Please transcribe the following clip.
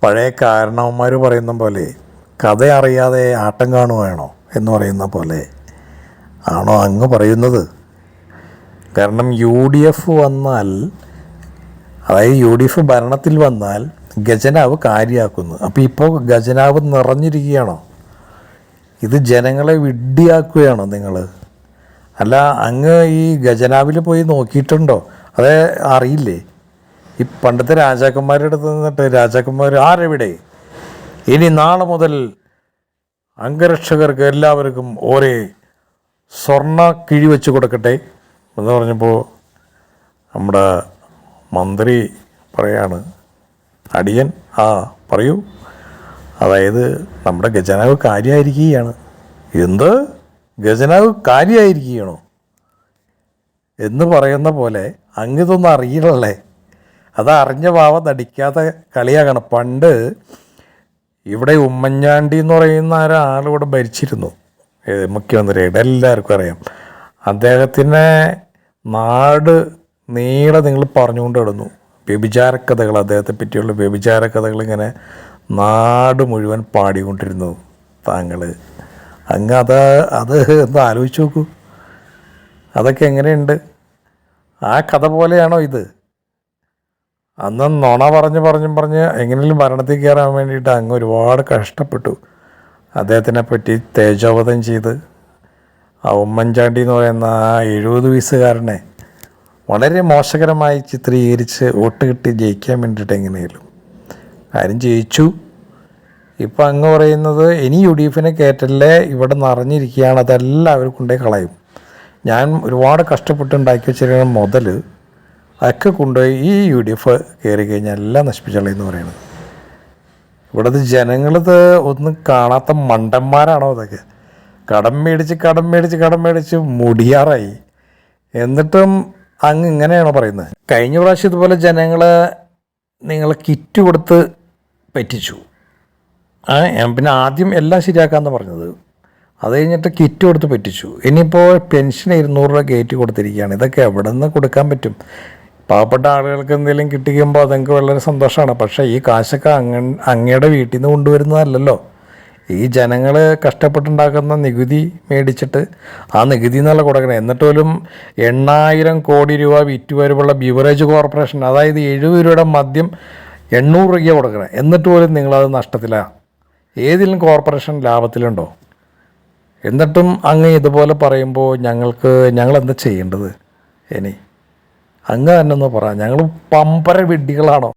പഴയ കാരണവന്മാർ പറയുന്ന പോലെ കഥ അറിയാതെ ആട്ടം കാണുകയാണോ എന്ന് പറയുന്ന പോലെ ആണോ അങ്ങ് പറയുന്നത്? കാരണം UDF വന്നാൽ, അതായത് UDF ഭരണത്തിൽ വന്നാൽ ഖജനാവ് കാര്യമാക്കുന്നു. അപ്പോൾ ഇപ്പോൾ ഖജനാവ് നിറഞ്ഞിരിക്കുകയാണോ? ഇത് ജനങ്ങളെ വിഡ്ഢിയാക്കുകയാണോ നിങ്ങൾ? അല്ല, അങ്ങ് ഈ ഖജനാവിൽ പോയി നോക്കിയിട്ടുണ്ടോ? അത് അറിയില്ലേ? ഈ പണ്ടത്തെ രാജാക്കന്മാരുടെ അടുത്ത് നിന്നിട്ട് രാജാക്കന്മാർ ആരെവിടെ, ഇനി നാളെ മുതൽ അംഗരക്ഷകർക്ക് എല്ലാവർക്കും ഒരേ സ്വർണ്ണ കിഴി വെച്ച് കൊടുക്കട്ടെ എന്ന് പറഞ്ഞപ്പോൾ നമ്മുടെ മന്ത്രി പറയാണ്, അടിയൻ പറയൂ, അതായത് നമ്മുടെ ഖജനാവ് കാര്യമായിരിക്കുകയാണ്. എന്ത് ഖജനാവ് കാര്യമായിരിക്കുകയാണോ എന്ന് പറയുന്ന പോലെ അങ്ങിതൊന്നും അറിയില്ലല്ലേ? അത് അറിഞ്ഞ ഭാവം നടിക്കാതെ കളിയാകണം. പണ്ട് ഇവിടെ ഉമ്മൻചാണ്ടി എന്ന് പറയുന്ന ഒരാളിവിടെ ഭരിച്ചിരുന്നു, മുഖ്യമന്ത്രിയായിട്ട്, എല്ലാവർക്കും അറിയാം. അദ്ദേഹത്തിനെ നാട് നീളെ നിങ്ങൾ പറഞ്ഞുകൊണ്ട് കിടന്നു വ്യഭിചാരക്കഥകൾ, അദ്ദേഹത്തെ പറ്റിയുള്ള വ്യഭിചാരക്കഥകൾ ഇങ്ങനെ നാട് മുഴുവൻ പാടിക്കൊണ്ടിരുന്നു താങ്കൾ. അങ്ങ് അത് ഒന്ന് ആലോചിച്ച് നോക്കൂ, അതൊക്കെ എങ്ങനെയുണ്ട്? ആ കഥ പോലെയാണോ ഇത്? അന്ന് നുണ പറഞ്ഞ് എങ്ങനെയും ഭരണത്തിൽ കയറാൻ വേണ്ടിയിട്ട് അങ്ങ് ഒരുപാട് കഷ്ടപ്പെട്ടു. അദ്ദേഹത്തിനെ പറ്റി തേജോവധം ചെയ്ത് ആ ഉമ്മൻചാണ്ടി എന്ന് പറയുന്ന ആ 70 വയസ്സുകാരനെ വളരെ മോശകരമായി ചിത്രീകരിച്ച് വോട്ട് കിട്ടി ജയിക്കാൻ വേണ്ടിയിട്ട് എങ്ങനെയും കാര്യം ജയിച്ചു. ഇപ്പം അങ്ങ് പറയുന്നത് ഇനി UDF കയറ്റല്ലേ, ഇവിടെ നിറഞ്ഞിരിക്കുകയാണ്, അതെല്ലാവരും കൊണ്ടേ കളയും. ഞാൻ ഒരുപാട് കഷ്ടപ്പെട്ടുണ്ടാക്കി വെച്ചിരിക്കുന്ന മുതൽ അതൊക്കെ കൊണ്ടുപോയി ഈ UDF കയറി കഴിഞ്ഞാൽ എല്ലാം നശിപ്പിച്ചളയെന്ന് പറയുന്നത്. ഇവിടുത്തെ ജനങ്ങളിത് ഒന്നും കാണാത്ത മണ്ടന്മാരാണോ അതൊക്കെ? കടം മേടിച്ച് മുടിയാറായി. എന്നിട്ടും അങ്ങ് ഇങ്ങനെയാണോ പറയുന്നത്? കഴിഞ്ഞ പ്രാവശ്യം ഇതുപോലെ നിങ്ങൾ കിറ്റ് കൊടുത്ത് പറ്റിച്ചു. പിന്നെ ആദ്യം എല്ലാം ശരിയാക്കാമെന്ന് പറഞ്ഞത്, അത് കഴിഞ്ഞിട്ട് കിറ്റ് കൊടുത്ത് പറ്റിച്ചു. ഇനിയിപ്പോൾ പെൻഷൻ 200 രൂപ കയറ്റി കൊടുത്തിരിക്കുകയാണ്. ഇതൊക്കെ എവിടെ നിന്ന് കൊടുക്കാൻ പറ്റും? പാവപ്പെട്ട ആളുകൾക്ക് എന്തെങ്കിലും കിട്ടിക്കുമ്പോൾ അതെനിക്ക് വളരെ സന്തോഷമാണ്. പക്ഷേ ഈ കാശൊക്കെ അങ്ങയുടെ വീട്ടിൽ നിന്ന് കൊണ്ടുവരുന്നതല്ലല്ലോ. ഈ ജനങ്ങൾ കഷ്ടപ്പെട്ടുണ്ടാക്കുന്ന നികുതി മേടിച്ചിട്ട് ആ നികുതി എന്നുള്ള കൊടുക്കണം. എന്നിട്ട് പോലും 8000 കോടി രൂപ വിറ്റ് വരുമ്പോൾ ബിവറേജ് കോർപ്പറേഷൻ, അതായത് 70 രൂപയുടെ മദ്യം 800 രൂപ കൊടുക്കണം. എന്നിട്ട് പോലും നിങ്ങളത് നഷ്ടത്തിലാണ്. ഏതെങ്കിലും കോർപ്പറേഷൻ ലാഭത്തിലുണ്ടോ? എന്നിട്ടും അങ്ങ് ഇതുപോലെ പറയുമ്പോൾ ഞങ്ങളെന്താ ചെയ്യേണ്ടത്? അങ്ങ് തന്നെ ഒന്ന് പറ, ഞങ്ങൾ പമ്പര വിഡ്ഢികളാണോ?